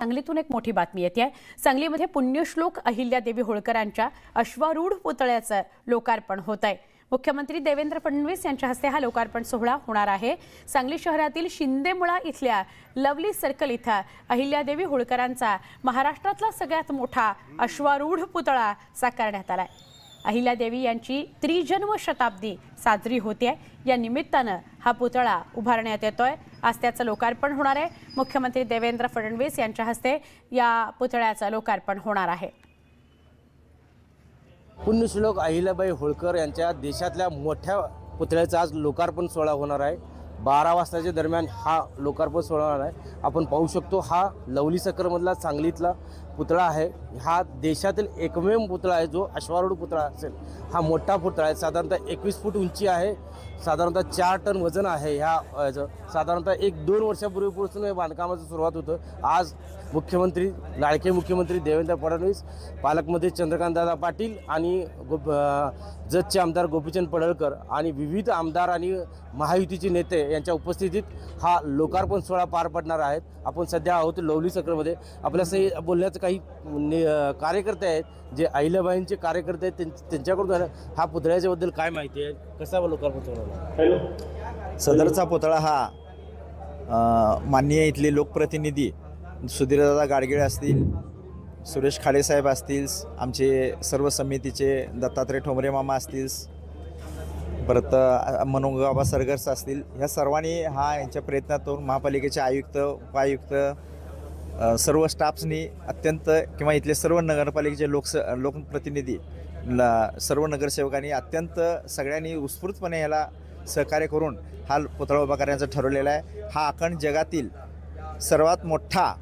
सांगलीतून एक मोठी बातमी येते आहे। सांगलीमध्ये पुण्यश्लोक अहिल्यादेवी होळकरांच्या अश्वारूढ पुतळ्याचं लोकार्पण होत आहे। मुख्यमंत्री देवेंद्र फडणवीस यांच्या हस्ते हा लोकार्पण सोहळा होणार आहे। सांगली शहरातील शिंदेमुळा इथल्या लवली सर्कल इथं अहिल्यादेवी होळकरांचा महाराष्ट्रातला सगळ्यात मोठा अश्वारूढ पुतळा साकारण्यात आलाय। अहिल्यादेवी यांची त्रिजन्म शताब्दी साजरी होते। या निमित्तानं हा पुतळा उभारण्यात येतोय। आज त्याचं लोकार्पण होणार आहे। मुख्यमंत्री देवेंद्र फडणवीस यांच्या हस्ते या पुतळ्याचं लोकार्पण होणार आहे। पुण्यश्लोक अहिल्याबाई होळकर यांच्या देशातल्या मोठ्या पुतळ्याचा आज लोकार्पण सोहळा होणार आहे। 12 वाजताच्या दरम्यान हा लोकार्पण सोहळा होणार आहे। आपण पाहू शकतो हा लवली सकरमधला सांगलीतला पुतळा आहे। हा देशातील एकमेव पुतळा आहे जो अश्वारूढ पुतळा असेल। हा मोठा पुतळा आहे, साधारणतः 21 फूट उंची आहे, साधारणतः 4 टन वजन आहे। ह्या साधारणतः 1-2 वर्षापूर्वीपासून या बांधकामाची सुरुवात होतं। आज मुख्यमंत्री लाडके मुख्यमंत्री देवेंद्र फडणवीस, पालकमंत्री चंद्रकांतदादा पाटील आणि जतचे आमदार गोपीचंद पडळकर आणि विविध आमदार आणि महायुतीचे नेते यांच्या उपस्थितीत हा लोकार्पण सोहळा पार पडणार आहेत। आपण सध्या आहोत लवली सकरमध्ये। आपल्यासही बोलण्याचं काही कार्यकर्ते आहेत जे अहिल्याबाईंचे कार्यकर्ते आहेत, त्यांच्याकडून हा पुतळ्याच्याबद्दल काय माहिती आहे, कसा लोकार्पण सोहळा? सदरचा पुतळा हा माननीय इथले लोकप्रतिनिधी सुधीरदादा गाडगीळ असतील, सुरेश खाडेसाहेब असतील, आमचे सर्व समितीचे दत्तात्रय ठोंबरे मामा असतील, परत मनोहरबाबा सरगर्स असतील, ह्या सर्वांनी यांच्या प्रयत्नातून महापालिकेचे आयुक्त, उपायुक्त, सर्व स्टाफ्सनी अत्यंत किंवा इथले सर्व नगरपालिकेचे लोकप्रतिनिधी, सर्व नगरसेवकांनी अत्यंत सगळ्यांनी उत्स्फूर्तपणे ह्याला सहकार्य करून हा पुतळा उभा करण्याचं ठरवलेला आहे। हा अखंड जगातील सर्वात मोठा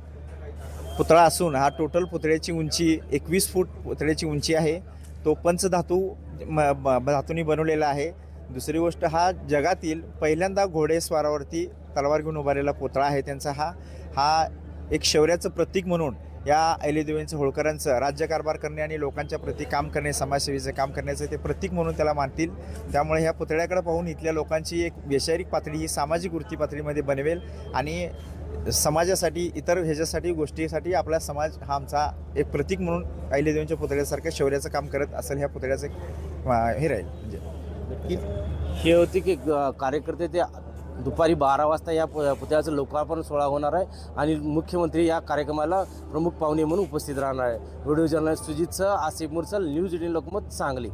पुतळा असून हा टोटल पुतळ्याची उंची 21 फूट पुतळ्याची उंची आहे। तो धातूंनी बनवलेला आहे। दुसरी गोष्ट, हा जगातील पहिल्यांदा घोडेस्वारावरती तलवार घेऊन उभारलेला पुतळा आहे त्यांचा। हा एक शौर्याचं प्रतीक म्हणून या अहिल्यादेवींचं होळकरांचं राज्यकारभार करणे आणि लोकांच्या प्रती काम करणे, समाजसेवेचं काम करण्याचं ते प्रतीक म्हणून त्याला मानतील। त्यामुळे ह्या पुतळ्याकडे पाहून इथल्या लोकांची एक वैचारिक पातळी ही सामाजिक वृत्ती पातळीमध्ये बनवेल आणि समाजासाठी, इतर ह्याच्यासाठी गोष्टीसाठी आपला समाज हा आमचा एक प्रतीक म्हणून अहिल्यादेवींच्या पुतळ्यासारखं शौर्याचं काम करत असेल। ह्या पुतळ्याचं हे राहील। म्हणजे हे होते की कार्यकर्ते ते दुपारी 12 वाजता या पुतळ्याचं लोकार्पण सोहळा होणार आहे आणि मुख्यमंत्री या कार्यक्रमाला प्रमुख पाहुणे म्हणून उपस्थित राहणार आहे। व्हिडिओ जर्नलिस्ट सुजितसह आसिफ मुरसल, न्यूज 18 लोकमत, सांगली।